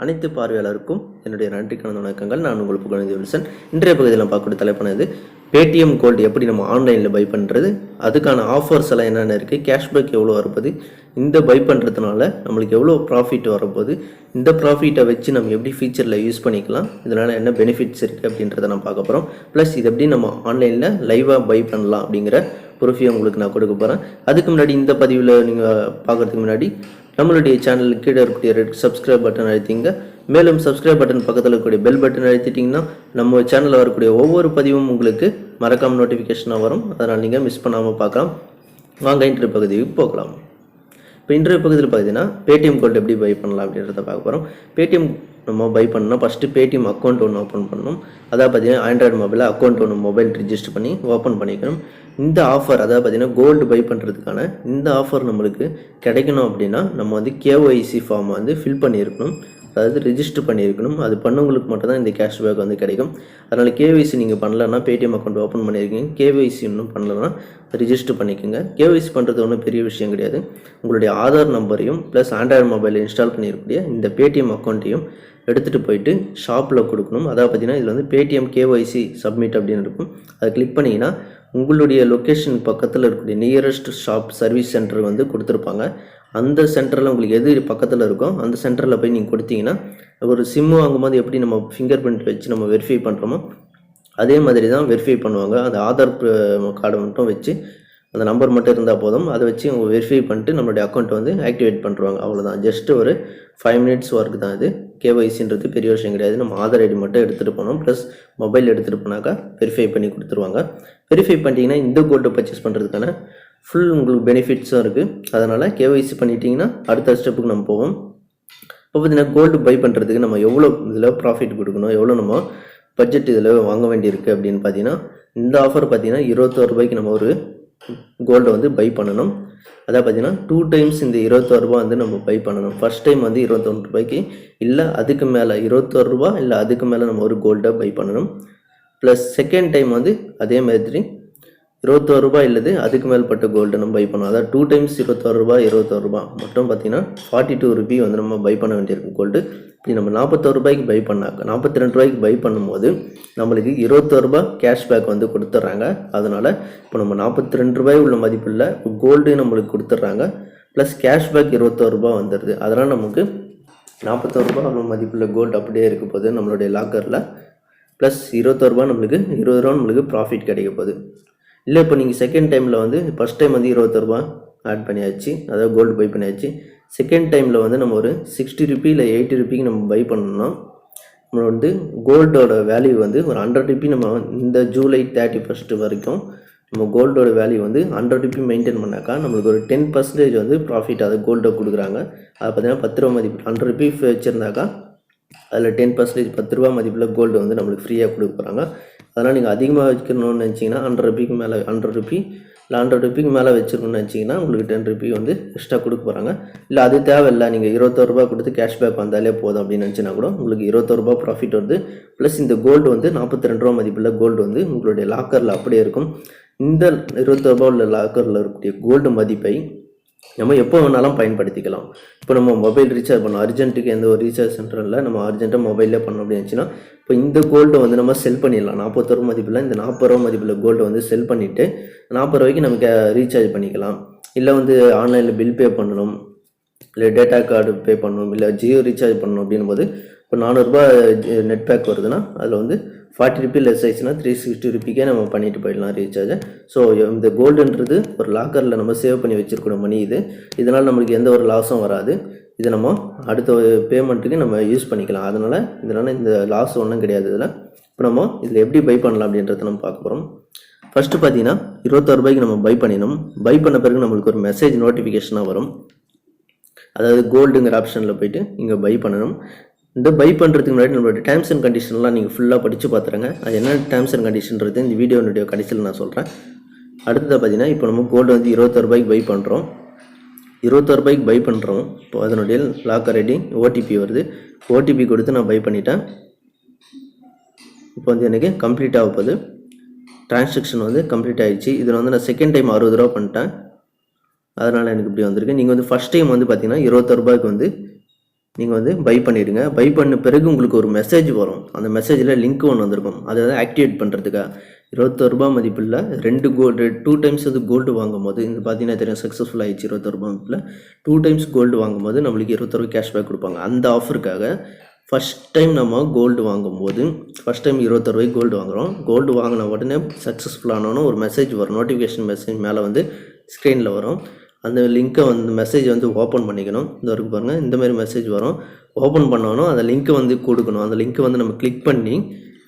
அனைத்து பார்வையாளருக்கும் என்னுடைய நன்றி கலந்த வணக்கங்கள். நான் உங்கள் புகழேந்தி வில்சன். இன்றைய பகுதியில் நம்ம பார்க்கக்கூடிய தலைப்பானது பேடிஎம் கோல்டு எப்படி நம்ம ஆன்லைனில் பை பண்ணுறது, அதுக்கான ஆஃபர்ஸ் எல்லாம் என்னென்ன இருக்குது, கேஷ்பேக் எவ்வளோ வரப்போகுது, இந்த பை பண்ணுறதுனால நம்மளுக்கு எவ்வளோ ப்ராஃபிட் வரப்போகுது, இந்த ப்ராஃபிட்டை வச்சு நம்ம எப்படி ஃபியூச்சரில் யூஸ் பண்ணிக்கலாம், இதனால் என்ன பெனிஃபிட்ஸ் இருக்குது அப்படின்றத நம்ம பார்க்க போகிறோம். ப்ளஸ் இது எப்படி நம்ம ஆன்லைனில் லைவாக பை பண்ணலாம் அப்படிங்கிற ப்ரூஃபையும் உங்களுக்கு நான் கொடுக்க போகிறேன். அதுக்கு முன்னாடி இந்த பதிவில் நீங்கள் பார்க்குறதுக்கு முன்னாடி நம்மளுடைய சேனலுக்கு கீழே இருக்கக்கூடிய ரெட் சப்ஸ்கிரைப் பட்டன் அழுத்திங்க. மேலும் சப்ஸ்கிரைப் பட்டன் பக்கத்தில் இருக்கக்கூடிய பெல் பட்டன் அழுத்திட்டிங்கன்னா நம்ம சேனலில் வரக்கூடிய ஒவ்வொரு பதிவும் உங்களுக்கு மறக்காமல் நோட்டிஃபிகேஷனாக வரும். அதனால் நீங்கள் மிஸ் பண்ணாமல் பார்க்கலாம். வாங்க இன்றைய பகுதிக்கு போகலாம். இப்போ இன்றைய பகுதியில் பார்த்தீங்கன்னா பேடிஎம் கோல்டு எப்படி பை பண்ணலாம் அப்படின்றத பார்க்க போகிறோம். பேடிஎம் நம்ம பை பண்ணால் ஃபஸ்ட்டு பேடிஎம் அக்கௌண்ட் ஒன்று ஓப்பன் பண்ணணும். அதாவது பார்த்தீங்கன்னா ஆண்ட்ராய்டு மொபைலில் அக்கௌண்ட் ஒன்று மொபைல் ரிஜிஸ்டர் பண்ணி ஓப்பன் பண்ணிக்கணும். இந்த ஆஃபர் அதாவது பார்த்தீங்கன்னா கோல்டு பை பண்ணுறதுக்கான இந்த ஆஃபர் நம்மளுக்கு கிடைக்கணும் அப்படின்னா நம்ம வந்து கேஒய்சி ஃபார்மை வந்து ஃபில் பண்ணியிருக்கணும், அதாவது ரிஜிஸ்டர் பண்ணியிருக்கணும். அது பண்ணவங்களுக்கு மட்டும் தான் இந்த கேஷ்பேக் வந்து கிடைக்கும். அதனால் கேஒய்சி நீங்கள் பண்ணலன்னா பேடிஎம் அக்கௌண்ட் ஓப்பன் பண்ணியிருக்கீங்க, கேஒய்சி இன்னும் பண்ணலன்னா ரிஜிஸ்டர் பண்ணிக்கோங்க. கேஒய்சி பண்ணுறது ஒன்றும் பெரிய விஷயம் கிடையாது. உங்களுடைய ஆதார் நம்பரையும் ப்ளஸ் ஆண்ட்ராய்டு மொபைலில் இன்ஸ்டால் பண்ணியிருக்கக்கூடிய இந்த பேடிஎம் அக்கௌண்ட்டையும் எடுத்துகிட்டு போயிட்டு ஷாப்பில் கொடுக்கணும். அதாவது பார்த்தீங்கன்னா இதில் வந்து பேடிஎம் கேஒய்சி சப்மிட் அப்படின்னு இருக்கும். அதை கிளிக் பண்ணிங்கன்னா உங்களுடைய லொக்கேஷன் பக்கத்தில் இருக்கக்கூடிய நியரஸ்ட் ஷாப் சர்வீஸ் சென்டர் வந்து கொடுத்துருப்பாங்க. அந்த சென்டரில் உங்களுக்கு எது பக்கத்தில் இருக்கோ அந்த சென்டரில் போய் நீங்கள் கொடுத்தீங்கன்னா ஒரு சிம்மு வாங்கும்போது எப்படி நம்ம ஃபிங்கர் பிரிண்ட் வச்சு நம்ம வெரிஃபை பண்ணுறோமோ அதே மாதிரி தான் வெரிஃபை பண்ணுவாங்க. அந்த ஆதார் கார்டை மட்டும் வச்சு அந்த நம்பர் மட்டும் இருந்தால் போதும், அதை வச்சு அவங்க வெரிஃபை பண்ணிட்டு நம்மளுடைய அக்கௌண்ட்டை வந்து ஆக்டிவேட் பண்ணுறாங்க. அவ்வளோதான், ஜஸ்ட்டு ஒரு 5 மினிட்ஸ் ஒர்க் தான் இது. கேஒய்சின்றது பெரிய விஷயம் கிடையாது. நம்ம ஆதார் ஐடி மட்டும் எடுத்துகிட்டு போனோம், ப்ளஸ் மொபைல் எடுத்துகிட்டு போனாக்கா வெரிஃபை பண்ணி கொடுத்துருவாங்க. வெரிஃபை பண்ணிட்டீங்கன்னா இந்த கோல்டு பர்ச்சேஸ் பண்ணுறதுக்கான ஃபுல் உங்களுக்கு பெனிஃபிட்ஸும் இருக்குது. அதனால் கேஒய்சி பண்ணிட்டீங்கன்னா அடுத்த ஸ்டெப்புக்கு நம்ம போவோம். இப்போ பார்த்தீங்கன்னா கோல்டு பை பண்ணுறதுக்கு நம்ம எவ்வளோ இதில் ப்ராஃபிட் கொடுக்கணும், எவ்வளோ நம்ம பட்ஜெட் இதில் வாங்க வேண்டியிருக்கு அப்படின்னு பார்த்தீங்கன்னா இந்த ஆஃபர் பார்த்தீங்கன்னா 21 ரூபாய்க்கு நம்ம ஒரு கோல்டை வந்து பை பண்ணணும். அதாவது பார்த்தீங்கன்னா 2 டைம்ஸ் இந்த 21 ரூபா வந்து நம்ம பை பண்ணணும். ஃபர்ஸ்ட் டைம் வந்து 21 ரூபாய்க்கு இல்லை அதுக்கு மேலே 21 ரூபா இல்லை அதுக்கு மேலே நம்ம ஒரு கோல்டை பை பண்ணணும். ப்ளஸ் செகண்ட் டைம் வந்து அதே மாதிரி 21 ரூபா இல்லது அதுக்கு மேற்பட்ட கோல்டு நம்ம பை பண்ணணும். அதாவது 2 டைம்ஸ் 21 ரூபா மட்டும் பார்த்தீங்கன்னா 42 ரூபி வந்து நம்ம பை பண்ண வேண்டியிருக்கும் கோல்டு. இப்படி நம்ம 41 ரூபாய்க்கு பை பண்ணாக்க 42 ரூபாய்க்கு பை பண்ணும்போது நம்மளுக்கு 21 ரூபா கேஷ்பேக் வந்து கொடுத்துட்றாங்க. அதனால் இப்போ நம்ம 42 ரூபாய் உள்ள மதிப்பில் கோல்டு நம்மளுக்கு கொடுத்துட்றாங்க, ப்ளஸ் கேஷ்பேக் 21 ரூபா வந்துடுது. அதனால் நமக்கு 41 ரூபா உள்ள மதிப்புள்ள கோல்டு அப்படியே இருக்க போகுது நம்மளுடைய லாக்கரில். ப்ளஸ் 21 ரூபா நம்மளுக்கு 20 ரூபா நம்மளுக்கு ப்ராஃபிட் கிடைக்க போகுது. இல்லை இப்போ நீங்கள் செகண்ட் டைமில் வந்து ஃபஸ்ட் டைம் வந்து 21 ரூபா ஆட் பண்ணியாச்சு, அதாவது கோல்டு பை பண்ணியாச்சு. செகண்ட் டைமில் வந்து நம்ம ஒரு 60 ரூபி இல்லை 80 ரூபிக்கு நம்ம பை பண்ணோம்னா நம்ம வந்து கோல்டோட வேல்யூ வந்து ஒரு 100 ரூபி நம்ம இந்த ஜூலை 31 வரைக்கும் நம்ம கோல்டோட வேல்யூ வந்து 100 ரூபி மெயின்டைன் பண்ணாக்கா நம்மளுக்கு ஒரு 10% வந்து ப்ராஃபிட் அதை கோல்டை கொடுக்குறாங்க. அது பார்த்தீங்கன்னா 10 ரூபா மதிப்பு 100 ரூபி வச்சுருந்தாக்கா அதில் 10% 10 ரூபா மதிப்பில் கோல்டு வந்து நம்மளுக்கு ஃப்ரீயாக கொடுக்க போகிறாங்க. அதனால் நீங்கள் அதிகமாக வைக்கணும்னு நினச்சிங்கன்னா 100 ரூபிக்கு மேலே 100 ரூபி இல்லை 100 ரூபிக்கு மேலே வச்சுருக்கணும்னு நினச்சிங்கன்னா உங்களுக்கு 10 ரூபி வந்து எக்ஸ்ட்ரா கொடுக்க போகிறாங்க. இல்லை அது தேவையில்லை, நீங்கள் 21 ரூபா கொடுத்து கேஷ்பேக் வந்தாலே போதும் அப்படின்னு நினச்சினா கூட உங்களுக்கு 21 ரூபா ப்ராஃபிட் வருது. ப்ளஸ் இந்த கோல்டு வந்து 42 ரூபா மதிப்பில் கோல்டு வந்து உங்களுடைய லாக்கரில் அப்படியே இருக்கும். இந்த 21 ரூபா உள்ள லாக்கரில் இருக்கக்கூடிய கோல்டு மதிப்பை நம்ம எப்போ வேணாலும் பயன்படுத்திக்கலாம். இப்போ நம்ம மொபைல் ரீசார்ஜ் பண்ணோம், அர்ஜென்ட்டுக்கு எந்த ஒரு ரீசார்ஜ் சென்டரில் நம்ம அர்ஜென்ட்டாக மொபைலே பண்ணோம் அப்படின்னு இருந்துச்சுன்னா இப்போ இந்த கோல்டை வந்து நம்ம செல் பண்ணிடலாம். 40 ரூபா மதிப்பில் இந்த 40 ரூபா மதிப்பில் கோல்டை வந்து செல் பண்ணிவிட்டு 40 ரூபாய்க்கு நமக்கு ரீசார்ஜ் பண்ணிக்கலாம். இல்லை வந்து ஆன்லைனில் பில் பே பண்ணணும், இல்லை டேட்டா கார்டு பே பண்ணணும், இல்லை ஜியோ ரீசார்ஜ் பண்ணணும் அப்படின் போது இப்போ 400 ரூபா நெட் பேக் வருதுன்னா அதில் வந்து 40 ரூபி லெஸ் ஆயிடுச்சுன்னா 360 ரூபிக்கே நம்ம பண்ணிட்டு போயிடலாம் ரீசார்ஜை. ஸோ இந்த கோல்டுன்றது ஒரு லாக்கரில் நம்ம சேவ் பண்ணி வச்சுருக்கணும் மணி. இதனால் நம்மளுக்கு எந்த ஒரு லாஸும் வராது. இதை நம்ம அடுத்த பேமெண்ட்டுக்கு நம்ம யூஸ் பண்ணிக்கலாம். இதனால் இந்த லாஸ் ஒன்றும் கிடையாது. இப்போ நம்ம இதில் எப்படி பை பண்ணலாம் அப்படின்றத நம்ம பார்க்க போகிறோம். ஃபஸ்ட்டு பார்த்தீங்கன்னா 21 ரூபாய்க்கு நம்ம பை பண்ணிடணும். பை பண்ண பிறகு நம்மளுக்கு ஒரு மெசேஜ் நோட்டிஃபிகேஷனாக வரும். அதாவது கோல்டுங்கிற ஆப்ஷனில் போய்ட்டு இங்கே பை பண்ணணும். இந்த பை பண்ணுறதுக்கு முன்னாடி நம்மளோட டேர்ம்ஸ் அண்ட் கண்டிஷன்லாம் நீங்கள் ஃபுல்லாக படித்து பார்த்துருங்க. அது என்ன டேர்ம்ஸ் அண்ட் கண்டிஷன்றது இந்த வீடியோனுடைய கடைசியில் நான் சொல்கிறேன். அடுத்தது பார்த்தீங்கன்னா இப்போ நம்ம கோல்டு வந்து 21 ரூபாய்க்கு பை பண்ணுறோம். 21 ரூபாய்க்கு பை பண்ணுறோம். இப்போ அதனுடைய லாக்கர் ஐடி ஓடிபி வருது. ஓடிபி கொடுத்து நான் பை பண்ணிட்டேன். இப்போ வந்து எனக்கு கம்ப்ளீட் ஆக போகுது. டிரான்சாக்ஷன் வந்து கம்ப்ளீட் ஆகிடுச்சு. இதில் வந்து நான் செகண்ட் டைம் 60 ரூபா பண்ணிட்டேன். அதனால் எனக்கு இப்படி வந்திருக்கு. நீங்கள் வந்து ஃபஸ்ட் டைம் வந்து பார்த்தீங்கன்னா 21 ரூபாய்க்கு வந்து நீங்கள் வந்து பை பண்ணிவிடுங்க. பை பண்ண பிறகு உங்களுக்கு ஒரு மெசேஜ் வரும். அந்த மெசேஜில் லிங்க் ஒன்று வந்திருக்கும். அதை வந்து ஆக்டிவேட் பண்ணுறதுக்காக ₹21 மதிப்பில் 2 டைம்ஸ் வந்து கோல்டு வாங்கும்போது இந்த பார்த்தீங்கன்னா தெரியும் சக்ஸஸ்ஃபுல் ஆகிடுச்சு. ₹21 மதிப்பில் 2 டைம்ஸ் கோல்டு வாங்கும்போது நம்மளுக்கு ₹21 கேஷ்பேக் கொடுப்பாங்க. அந்த ஆஃபருக்காக ஃபஸ்ட் டைம் நம்ம கோல்டு வாங்கும்போது ஃபஸ்ட் டைம் ₹21 கோல்டு வாங்குகிறோம். கோல்டு வாங்கின உடனே சக்ஸஸ்ஃபுல் ஆனோன்னு ஒரு மெசேஜ் வரும். நோட்டிஃபிகேஷன் மெசேஜ் மேலே வந்து ஸ்க்ரீனில் வரும். அந்த லிங்க்கை வந்து மெசேஜ் வந்து ஓப்பன் பண்ணிக்கணும். இந்த வரைக்கும் பாருங்கள், இந்தமாதிரி மெசேஜ் வரும். ஓப்பன் பண்ணணும், அந்த லிங்க்கை வந்து கொடுக்கணும். அந்த லிங்க்கை வந்து நம்ம கிளிக் பண்ணி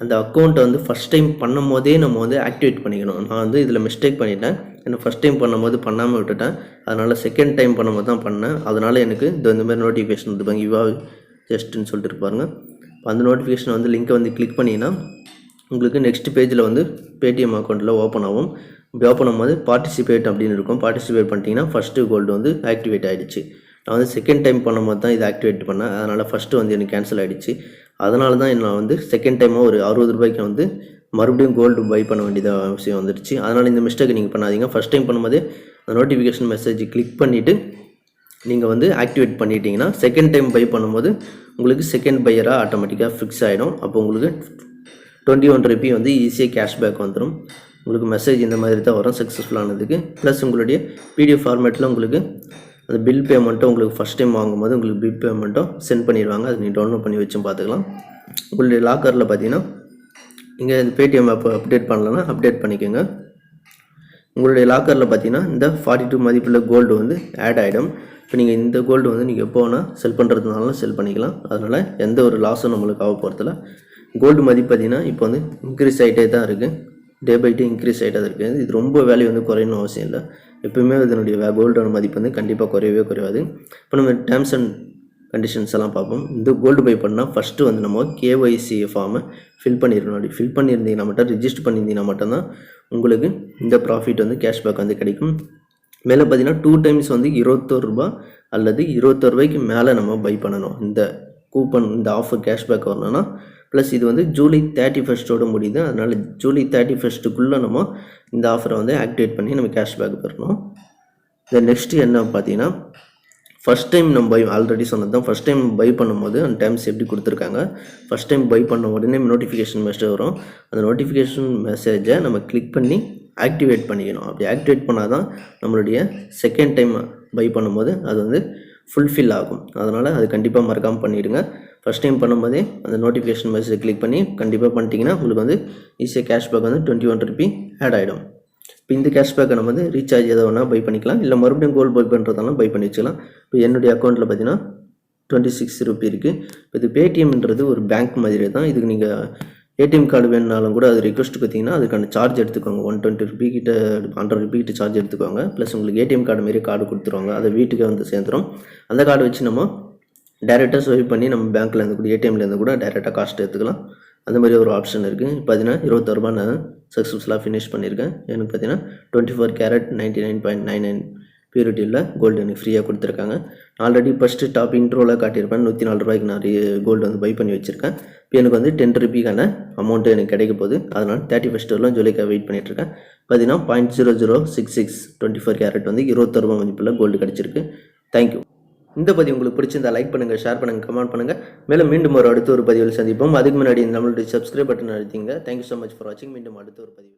அந்த அக்கௌண்ட்டை வந்து ஃபஸ்ட் டைம் பண்ணும் போதே நம்ம வந்து ஆக்டிவேட் பண்ணிக்கணும். நான் வந்து இதில் மிஸ்டேக் பண்ணிட்டேன். ஏன்னா ஃபஸ்ட் டைம் பண்ணும்போது பண்ணாமல் விட்டுட்டேன். அதனால் செகண்ட் டைம் பண்ணும்போது தான் பண்ணேன். அதனால் எனக்கு இந்தமாதிரி நோட்டிஃபிகேஷன் வந்துருப்பாங்க. யுவா ஜஸ்ட்டுன்னு சொல்லிட்டு இருப்பாருங்க. அந்த நோட்டிஃபிகேஷன் வந்து லிங்க்கை வந்து கிளிக் பண்ணிங்கன்னா உங்களுக்கு நெக்ஸ்ட் பேஜில் வந்து பேடிஎம் அக்கௌண்ட்டில் ஓப்பன் ஆகும். இப்படி ஓப்பன் ஆகும்போது பார்ட்டிசிபேட் அப்படின்னு இருக்கும். பார்ட்டிசிபேட் பண்ணிட்டீங்கன்னா ஃபஸ்ட்டு கோல்டு வந்து ஆக்டிவேட் ஆகிடுச்சு. நான் வந்து செகண்ட் டைம் பண்ணும்போது தான் இது ஆக்டிவேட் பண்ணேன். அதனால் ஃபஸ்ட்டு வந்து எனக்கு கேன்சல் ஆகிடுச்சு. அதனால தான் நான் வந்து செகண்ட் டைமாக ஒரு ₹60 வந்து மறுபடியும் கோல்டு பை பண்ண வேண்டியது அவசியம் வந்துடுச்சு. அதனால் இந்த மிஸ்டேக் நீங்கள் பண்ணாதீங்க. ஃபஸ்ட் டைம் பண்ணும்போதே அந்த நோட்டிஃபிகேஷன் மெசேஜ் கிளிக் பண்ணிவிட்டு நீங்கள் வந்து ஆக்டிவேட் பண்ணிட்டீங்கன்னா செகண்ட் டைம் பை பண்ணும்போது உங்களுக்கு செகண்ட் பையராக ஆட்டோமேட்டிக்காக ஃபிக்ஸ் ஆகிடும். அப்போ உங்களுக்கு ₹21 வந்து ஈஸியாக கேஷ்பேக் வந்துடும். உங்களுக்கு மெசேஜ் இந்த மாதிரி தான் வரும் சக்ஸஸ்ஃபுல்லானதுக்கு. ப்ளஸ் உங்களுடைய பிடிஎஃப் ஃபார்மேட்டில் உங்களுக்கு அந்த பில் பேமெண்ட்டும் உங்களுக்கு ஃபஸ்ட் டைம் வாங்கும்போது உங்களுக்கு பில் பேமெண்ட்டும் சென்ட் பண்ணிடுவாங்க. அது நீங்கள் டவுன்லோட் பண்ணி வச்சும் பார்த்துக்கலாம். உங்களுடைய லாக்கரில் பார்த்தீங்கன்னா நீங்கள் இந்த பேடிஎம் ஆப் அப்டேட் பண்ணலன்னா அப்டேட் பண்ணிக்கோங்க. உங்களுடைய லாக்கரில் பார்த்தீங்கன்னா இந்த 42 மதிப்புள்ள கோல்டு வந்து ஆட் ஆகிடும். இப்போ நீங்கள் இந்த கோல்டு வந்து நீங்கள் எப்போ வேணால் செல் பண்ணுறதுனாலும் செல் பண்ணிக்கலாம். அதனால் எந்த ஒரு லாஸும் நம்மளுக்கு ஆக போகிறதில்ல. கோல்டு மதிப்பு பார்த்தீங்கன்னா இப்போ வந்து இன்க்ரீஸ் ஆகிட்டே தான் இருக்குது. டே பை டே இன்க்ரீஸ் ஆகிட்டே தான் இருக்குது. இது ரொம்ப வேல்யூ வந்து குறையணும் அவசியம் இல்லை. எப்போயுமே இதனுடைய கோல்டோட மதிப்பு வந்து கண்டிப்பாக குறையவே குறையாது. இப்போ நம்ம டேர்ம்ஸ் அண்ட் கண்டிஷன்ஸ் எல்லாம் பார்ப்போம். இந்த கோல்டு பை பண்ணால் ஃபஸ்ட்டு வந்து நம்ம கேஒய்சி ஃபார்மை ஃபில் பண்ணிடணும். அப்படி ஃபில் பண்ணியிருந்தீங்கன்னா மட்டும் ரிஜிஸ்டர் பண்ணியிருந்தீங்கன்னா மட்டும்தான் உங்களுக்கு இந்த ப்ராஃபிட் வந்து கேஷ்பேக் வந்து கிடைக்கும். மேலே பார்த்தீங்கன்னா 2 டைம்ஸ் வந்து ₹21 அல்லது ₹21 மேலே நம்ம பை பண்ணணும். இந்த கூப்பன் இந்த ஆஃபர் கேஷ்பேக் வரணும்னா ப்ளஸ் இது வந்து ஜூலை 31 முடியுது. அதனால் ஜூலை 31 நம்ம இந்த ஆஃபரை வந்து ஆக்டிவேட் பண்ணி நம்ம கேஷ்பேக் பெறணும். இந்த நெக்ஸ்ட்டு என்ன பார்த்தீங்கன்னா ஃபஸ்ட் டைம் நம்ம பை ஆல்ரெடி சொன்னது தான். ஃபஸ்ட் டைம் பை பண்ணும்போது அந்த டைம்ஸ் எப்படி கொடுத்துருக்காங்க. ஃபஸ்ட் டைம் பை பண்ண உடனே நோட்டிஃபிகேஷன் மெசேஜ் வரும். அந்த நோட்டிஃபிகேஷன் மெசேஜை நம்ம கிளிக் பண்ணி ஆக்டிவேட் பண்ணிக்கணும். அப்படி ஆக்டிவேட் பண்ணால் தான் நம்மளுடைய செகண்ட் டைம் பை பண்ணும்போது அது வந்து ஃபுல்ஃபில் ஆகும். அதனால் அது கண்டிப்பாக மறக்காமல் பண்ணிவிடுங்க. ஃபஸ்ட் டைம் பண்ணும்போதே அந்த நோட்டிஃபிகேஷன் மெசேஜ் கிளிக் பண்ணி கண்டிப்பாக பண்ணிட்டீங்கன்னா உங்களுக்கு வந்து ஈஸியாக கேஷ்பேக் வந்து ₹21 ஆட் ஆகிடும். இப்போ இந்த கேஷ்பேக்கை நம்ம வந்து ரீசார்ஜ் எதை வேணால் பை பண்ணிக்கலாம். இல்லை மறுபடியும் கோல்டு பை பண்ணுறதாலும் பை பண்ணி வச்சுக்கலாம். இப்போ என்னுடைய அக்கௌண்ட்டில் பார்த்தீங்கன்னா ₹26 இருக்குது. இப்போ இது பேடிஎம்ன்றது ஒரு பேங்க் மாதிரி தான். இதுக்கு நீங்கள் ஏடிஎம் கார்டு வேணுனாலும் கூட அது ரிக்வெஸ்ட் பார்த்தீங்கன்னா அதுக்கான சார்ஜ் எடுத்துக்கோங்க. ₹120 கிட்ட ₹100 கிட்ட சார்ஜ் எடுத்துக்கோங்க. ப்ளஸ் உங்களுக்கு ஏடிஎம் கார்டு மாரி கார்டு கொடுத்துருவாங்க. அதை வீட்டுக்கே வந்து சேர்ந்துடும். அந்த கார்டு வச்சு நம்ம டேரெக்டாக ஸ்வைப் பண்ணி நம்ம பேங்க்லேருந்து கூட ஏடிஎம்லேருந்து கூட டேரெக்டாக காஸ்ட் எடுத்துக்கலாம். அந்த மாதிரி ஒரு ஆப்ஷன் இருக்குது. இப்போ பார்த்தீங்கன்னா ₹21 நான் சக்ஸஸ்ஃபுல்லாக ஃபினிஷ் பண்ணியிருக்கேன். எனக்கு பார்த்தீங்கன்னா 24 கேரட் 99.99 பியூரிட்டியில் கோல்டு எனக்கு ஃப்ரீயாக கொடுத்துருக்காங்க. ஆல்ரெடி ஃபஸ்ட்டு டாப் இன்ட்ரோவில் காட்டியிருப்பேன். ₹104 நான் கோல்டு வந்து பை பண்ணி வச்சுருக்கேன். இப்போ எனக்கு வந்து ₹10 அமௌண்ட்டு எனக்கு கிடைக்க போகுது. அதனால் 31 ஜூலைக்காக வெயிட் பண்ணிகிட்ருக்கேன். பார்த்தீங்கன்னா 0.0066 24 கேரட் வந்து ₹21 மதிப்புள்ள கோல்டு கிடச்சிருக்கு. தேங்க்யூ. இந்த பதிவு உங்களுக்கு பிடிச்சிருந்தா லைக் பண்ணுங்கள், ஷேர் பண்ணுங்கள், கமெண்ட் பண்ணுங்கள். மேலும் மீண்டும் அடுத்த ஒரு பதிவில் சந்திப்போம். அதுக்கு முன்னாடி நம்மளுடைய சப்ஸ்கிரைப் பட்டன் அழுத்திங்க. தேங்க்யூ ஸோ மச் ஃபார் வாட்சிங். மீண்டும் அடுத்த ஒரு பதிவு.